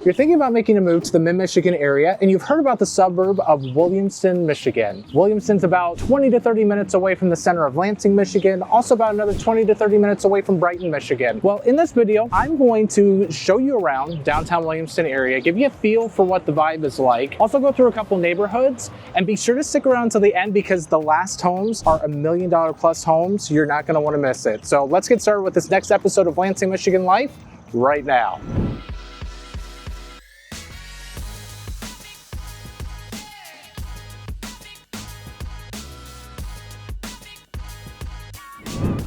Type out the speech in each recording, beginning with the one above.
You're thinking about making a move to the mid-Michigan area, and you've heard about the suburb of Williamston, Michigan. Williamston's about 20 to 30 minutes away from the center of Lansing, Michigan, also about another 20 to 30 minutes away from Brighton, Michigan. Well, in this video, I'm going to show you around downtown Williamston area, give you a feel for what the vibe is like, also go through a couple neighborhoods, and be sure to stick around until the end because the last homes are $1 million plus homes. You're not going to want to miss it. So let's get started with this next episode of Lansing, Michigan Life right now.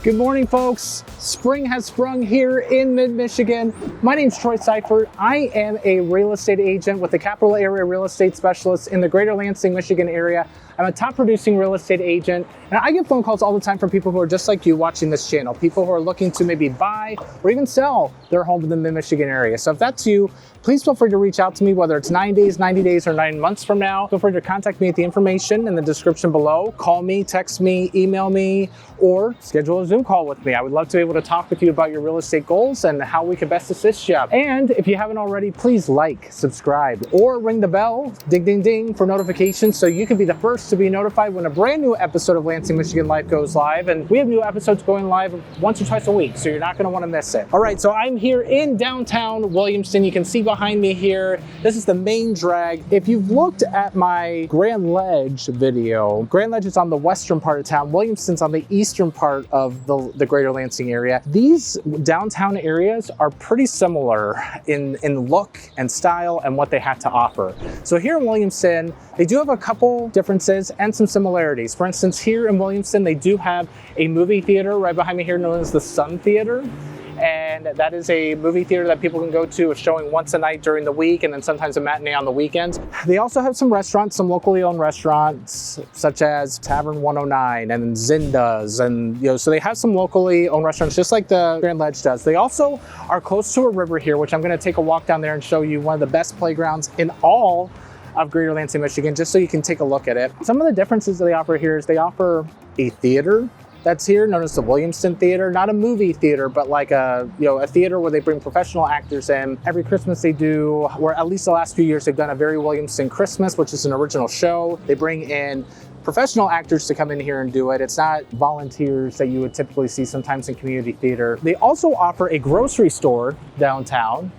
Good morning, folks. Spring has sprung here in mid-Michigan. My name's Troy Seifert. I am a real estate agent with the Capital Area Real Estate Specialist in the greater Lansing, Michigan area. I'm a top producing real estate agent, and I get phone calls all the time from people who are just like you watching this channel, people who are looking to maybe buy or even sell their home in the mid-Michigan area. So if that's you, please feel free to reach out to me, whether it's 9 days, 90 days, or 9 months from now. Feel free to contact me at the information in the description below. Call me, text me, email me, or schedule a Zoom call with me. I would love to be able to talk with you about your real estate goals and how we can best assist you. And if you haven't already, please like, subscribe, or ring the bell, ding, ding, ding, for notifications so you can be the first to be notified when a brand new episode of Lansing, Michigan Life goes live. And we have new episodes going live once or twice a week, so you're not going to want to miss it. All right, so I'm here in downtown Williamston. You can see behind me here, this is the main drag. If you've looked at my Grand Ledge video, Grand Ledge is on the western part of town, Williamston's on the eastern part of the greater Lansing area. These downtown areas are pretty similar in look and style and what they have to offer. So here in Williamston, they do have a couple differences and some similarities. For instance, here in Williamston, they do have a movie theater right behind me here known as the Sun Theater. And that is a movie theater that people can go to, showing once a night during the week and then sometimes a matinee on the weekends. They also have some restaurants, some locally owned restaurants, such as Tavern 109 and Zinda's, and so they have some locally owned restaurants just like the Grand Ledge does. They also are close to a river here, which I'm going to take a walk down there and show you one of the best playgrounds in all of greater Lansing, Michigan, just so you can take a look at it. Some of the differences that they offer here is they offer a theater that's here known as the Williamston Theater, not a movie theater, but like a theater where they bring professional actors in. Every Christmas they do, or at least the last few years, they've done a very Williamston Christmas, which is an original show. They bring in professional actors to come in here and do it. It's not volunteers that you would typically see sometimes in community theater. They also offer a grocery store downtown.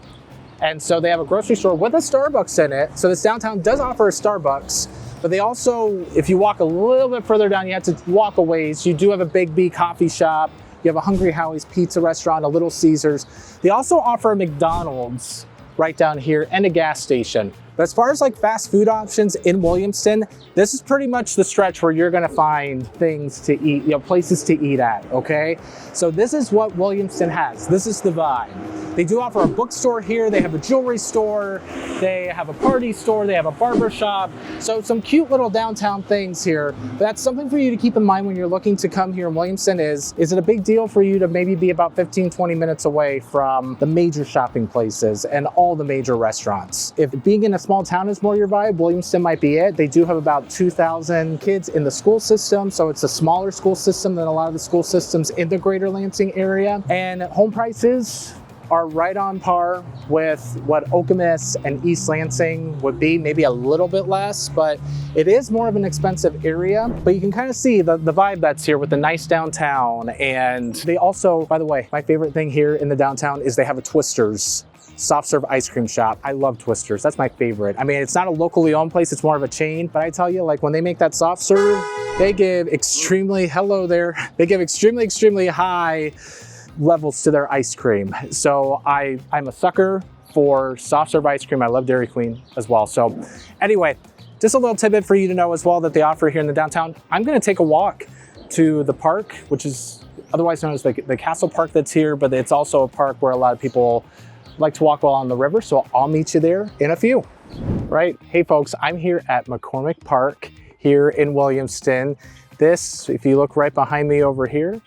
And so they have a grocery store with a Starbucks in it. So this downtown does offer a Starbucks. But they also, if you walk a little bit further down, you have to walk a ways. You do have a Big B coffee shop. You have a Hungry Howie's pizza restaurant, a Little Caesars. They also offer a McDonald's right down here and a gas station. But as far as like fast food options in Williamston, this is pretty much the stretch where you're gonna find things to eat, places to eat at, okay? So this is what Williamston has. This is the vibe. They do offer a bookstore here. They have a jewelry store. They have a party store. They have a barber shop. So some cute little downtown things here. But that's something for you to keep in mind when you're looking to come here in Williamston is it a big deal for you to maybe be about 15, 20 minutes away from the major shopping places and all the major restaurants? If being in a small town is more your vibe, Williamston might be it. They do have about 2,000 kids in the school system. So it's a smaller school system than a lot of the school systems in the greater Lansing area. And home prices are right on par with what Okemos and East Lansing would be, maybe a little bit less, but it is more of an expensive area. But you can kind of see the vibe that's here with the nice downtown. And they also, by the way, my favorite thing here in the downtown is they have a Twister's soft serve ice cream shop. I love Twister's, that's my favorite. I mean, it's not a locally owned place, it's more of a chain, but I tell you, like when they make that soft serve, they give extremely high levels to their ice cream. So I'm a sucker for soft serve ice cream. I love Dairy Queen as well. So anyway, just a little tidbit for you to know as well that they offer here in the downtown. I'm gonna take a walk to the park, which is otherwise known as the Castle Park that's here, but it's also a park where a lot of people like to walk along the river. So I'll meet you there in a few, right? Hey folks, I'm here at McCormick Park here in Williamston. This, if you look right behind me over here,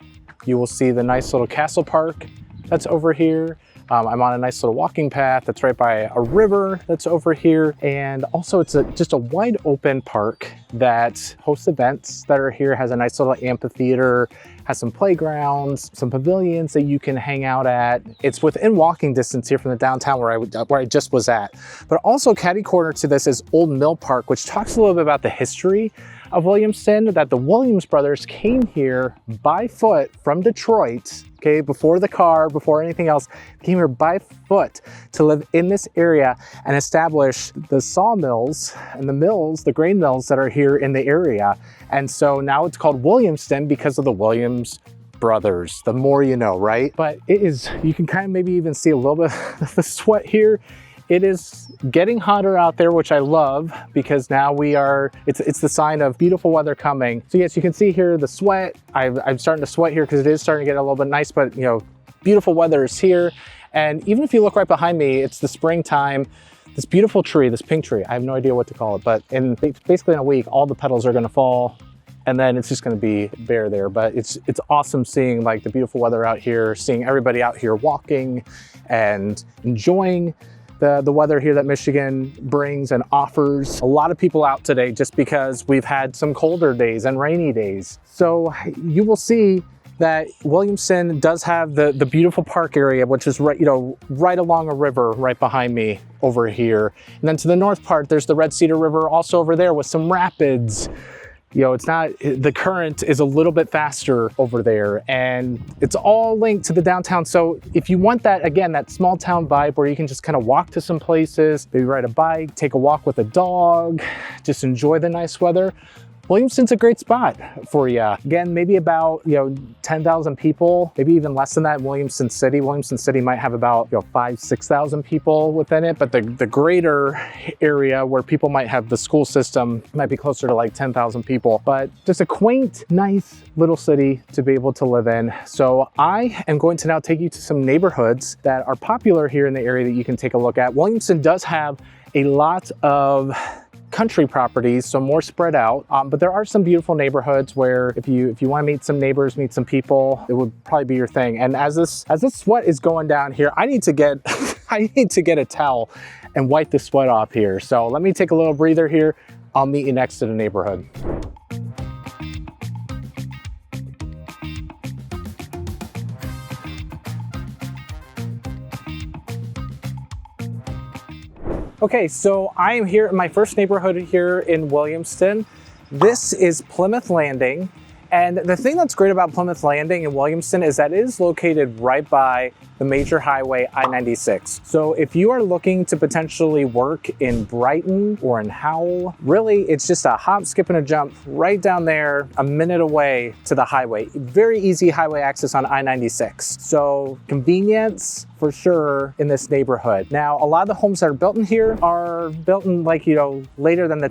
you will see the nice little Castle Park that's over here. I'm on a nice little walking path that's right by a river that's over here. And also it's just a wide open park that hosts events that are here, has a nice little amphitheater, has some playgrounds, some pavilions that you can hang out at. It's within walking distance here from the downtown where I just was at. But also catty corner to this is Old Mill Park, which talks a little bit about the history of Williamston, that the Williams brothers came here by foot from Detroit, okay, before the car, before anything else, came here by foot to live in this area and establish the sawmills and the mills, the grain mills that are here in the area. And so now it's called Williamston because of the Williams brothers. The more you know, right? But it is, you can kind of maybe even see a little bit of the sweat here. It is getting hotter out there, which I love because now it's the sign of beautiful weather coming. So yes, you can see here the sweat. I'm starting to sweat here because it is starting to get a little bit nice, but you know, beautiful weather is here. And even if you look right behind me, it's the springtime. This beautiful tree, this pink tree, I have no idea what to call it, but basically in a week, all the petals are gonna fall and then it's just gonna be bare there. But it's awesome seeing like the beautiful weather out here, seeing everybody out here walking and enjoying the weather here that Michigan brings and offers. A lot of people out today just because we've had some colder days and rainy days. So you will see that Williamston does have the beautiful park area, which is right, you know, right along a river right behind me over here. And then to the north part, there's the Red Cedar River also over there with some rapids. You know, it's not, the current is a little bit faster over there and it's all linked to the downtown. So if you want that, again, that small town vibe where you can just kind of walk to some places, maybe ride a bike, take a walk with a dog, just enjoy the nice weather, Williamston's a great spot for you. Again, maybe about, 10,000 people, maybe even less than that in Williamston City. Williamston City might have about, 5,000 to 6,000 people within it, but the greater area where people might have the school system might be closer to like 10,000 people. But just a quaint, nice little city to be able to live in. So I am going to now take you to some neighborhoods that are popular here in the area that you can take a look at. Williamston does have a lot of country properties, so more spread out, but there are some beautiful neighborhoods where if you want to meet some neighbors, meet some people, it would probably be your thing. And as this sweat is going down here, I need to get I need to get a towel and wipe the sweat off here. So let me take a little breather here. I'll meet you next to the neighborhood. Okay, so I am here in my first neighborhood here in Williamston. This is Plymouth Landing. And the thing that's great about Plymouth Landing in Williamston is that it is located right by the major highway I-96. So if you are looking to potentially work in Brighton or in Howell, really it's just a hop, skip, and a jump right down there, a minute away to the highway. Very easy highway access on I-96. So convenience for sure in this neighborhood. Now, a lot of the homes that are built in here are built in later than in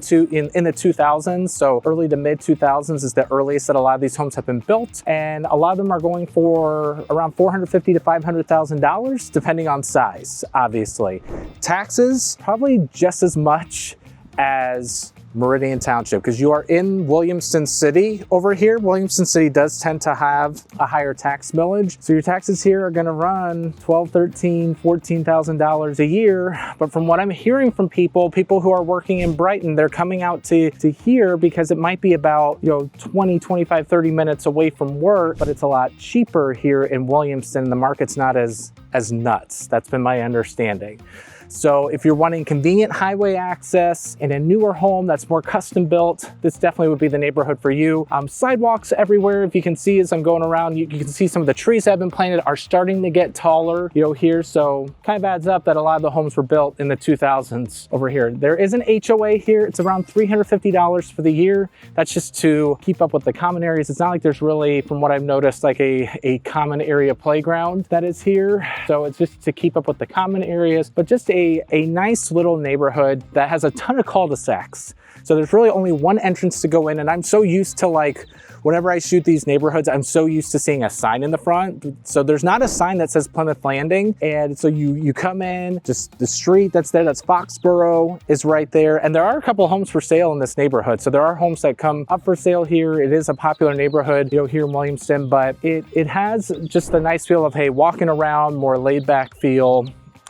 the 2000s. So early to mid 2000s is the earliest that a lot of these homes have been built. And a lot of them are going for around $450,000 to $500,000, depending on size, obviously. Taxes, probably just as much as Meridian Township, because you are in Williamston City over here. Williamston City does tend to have a higher tax millage. So your taxes here are gonna run $12,000, $13,000, $14,000 a year. But from what I'm hearing from people who are working in Brighton, they're coming out to here because it might be about 20, 25, 30 minutes away from work, but it's a lot cheaper here in Williamston. The market's not as nuts. That's been my understanding. So if you're wanting convenient highway access in a newer home that's more custom built, this definitely would be the neighborhood for you. Sidewalks everywhere. If you can see as I'm going around, you can see some of the trees that have been planted are starting to get taller, here. So kind of adds up that a lot of the homes were built in the 2000s over here. There is an HOA here. It's around $350 for the year. That's just to keep up with the common areas. It's not like there's really, from what I've noticed, like a common area playground that is here. So it's just to keep up with the common areas, but just a nice little neighborhood that has a ton of cul-de-sacs. So there's really only one entrance to go in, and I'm so used to like whenever I shoot these neighborhoods, I'm so used to seeing a sign in the front. So there's not a sign that says Plymouth Landing. And so you come in, just the street that's there, that's Foxborough is right there. And there are a couple homes for sale in this neighborhood. So there are homes that come up for sale here. It is a popular neighborhood, you know, here in Williamston, but it has just the nice feel of, hey, walking around, more laid back feel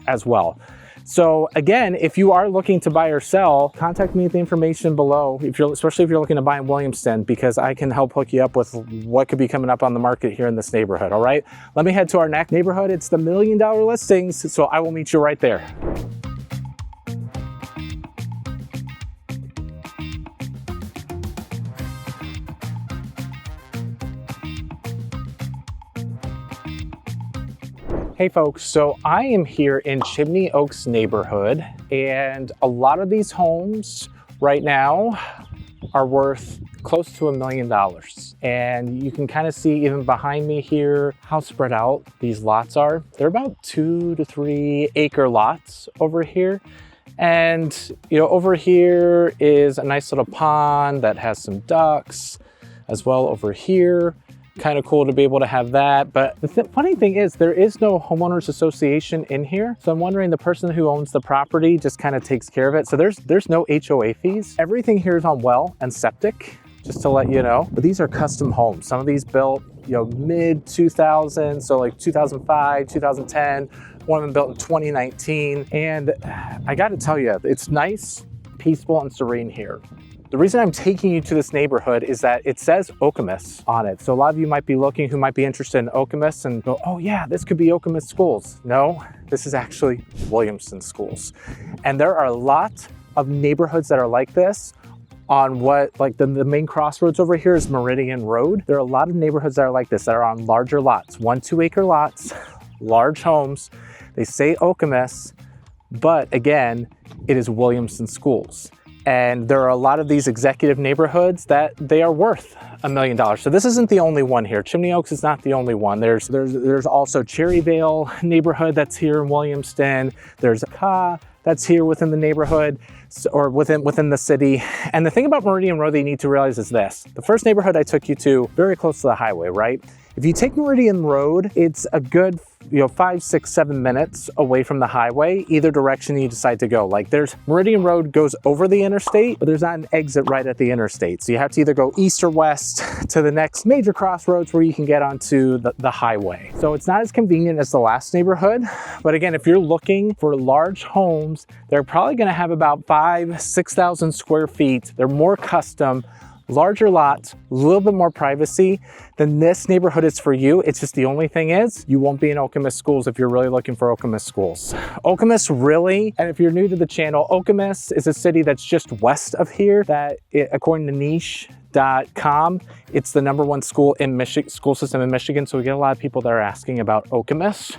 as well. So again, if you are looking to buy or sell, contact me at the information below, especially if you're looking to buy in Williamston, because I can help hook you up with what could be coming up on the market here in this neighborhood, all right? Let me head to our next neighborhood. It's the $1 Million Listings, so I will meet you right there. Hey folks, so I am here in Chimney Oaks neighborhood, and a lot of these homes right now are worth close to $1 million. And you can kind of see even behind me here how spread out these lots are. They're about 2 to 3 acre lots over here. And you know, over here is a nice little pond that has some ducks as well over here. Kind of cool to be able to have that. But the funny thing is there is no homeowners association in here. So I'm wondering, the person who owns the property just kind of takes care of it. So there's no HOA fees. Everything here is on well and septic, just to let you know. But these are custom homes. Some of these built, you know, mid 2000, so like 2005, 2010, one of them built in 2019. And I got to tell you, it's nice, peaceful, and serene here. The reason I'm taking you to this neighborhood is that it says Okemos on it. So a lot of you might be looking who might be interested in Okemos and go, oh yeah, this could be Okemos Schools. No, this is actually Williamston Schools. And there are a lot of neighborhoods that are like this on what, like the main crossroads over here is Meridian Road. There are a lot of neighborhoods that are like this, that are on larger lots, 1-2 acre lots, large homes. They say Okemos, but again, it is Williamston Schools. And there are a lot of these executive neighborhoods that they are worth $1 million. So this isn't the only one here. Chimney Oaks is not the only one. There's also Cherryvale neighborhood that's here in Williamston. There's Ka that's here within the neighborhood, or within the city. And the thing about Meridian Road that you need to realize is this. The first neighborhood I took you to, very close to the highway, right? If you take Meridian Road, it's a good, 5, 6, 7 minutes away from the highway, either direction you decide to go. Like Meridian Road goes over the interstate, but there's not an exit right at the interstate. So you have to either go east or west to the next major crossroads where you can get onto the highway. So it's not as convenient as the last neighborhood. But again, if you're looking for large homes, they're probably gonna have about 5,000 to 6,000 square feet. They're more custom, larger lots, a little bit more privacy, then this neighborhood is for you. It's just the only thing is you won't be in Okemos Schools if you're really looking for Okemos Schools. Okemos really, and if you're new to the channel, Okemos is a city that's just west of here that, according to niche.com, it's the #1 school system in Michigan. So we get a lot of people that are asking about Okemos.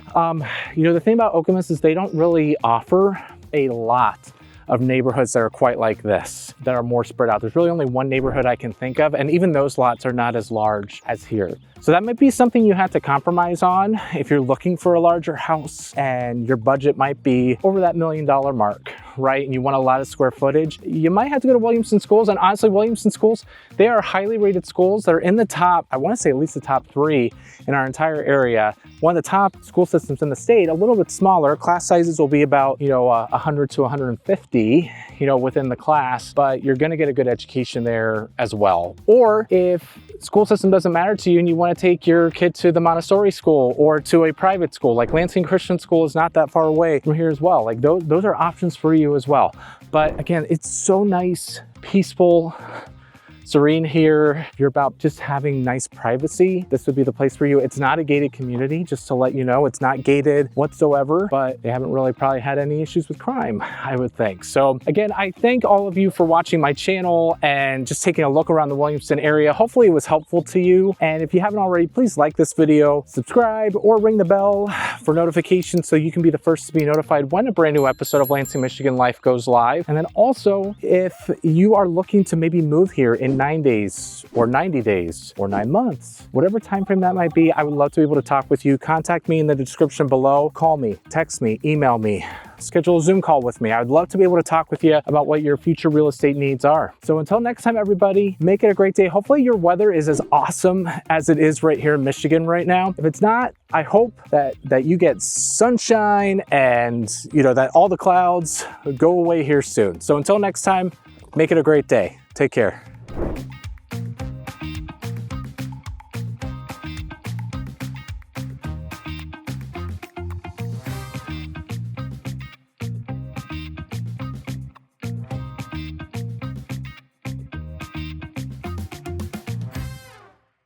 The thing about Okemos is they don't really offer a lot of neighborhoods that are quite like this, that are more spread out. There's really only one neighborhood I can think of, and even those lots are not as large as here. So that might be something you have to compromise on if you're looking for a larger house and your budget might be over that $1 million mark, right? And you want a lot of square footage. You might have to go to Williamston Schools. And honestly, Williamston Schools, they are highly rated schools. They're in the top, I want to say at least the top 3 in our entire area. One of the top school systems in the state, a little bit smaller. Class sizes will be about, 100 to 150, within the class, but you're going to get a good education there as well. Or if school system doesn't matter to you and you want to take your kid to the Montessori school or to a private school, like Lansing Christian School is not that far away from here as well. Like those are options for you as well. But again, it's so nice, peaceful, serene here. If you're about just having nice privacy, this would be the place for you. It's not a gated community, just to let you know. It's not gated whatsoever, but they haven't really probably had any issues with crime, I would think. So again, I thank all of you for watching my channel and just taking a look around the Williamston area. Hopefully it was helpful to you. And if you haven't already, please like this video, subscribe, or ring the bell for notifications so you can be the first to be notified when a brand new episode of Lansing, Michigan Life goes live. And then also, if you are looking to maybe move here in 9 days or 90 days or 9 months, whatever time frame that might be, I would love to be able to talk with you. Contact me in the description below. Call me, text me, email me, schedule a Zoom call with me. I'd love to be able to talk with you about what your future real estate needs are. So until next time, everybody, make it a great day. Hopefully your weather is as awesome as it is right here in Michigan right now. If it's not, I hope that you get sunshine and that all the clouds go away here soon. So until next time, make it a great day. Take care.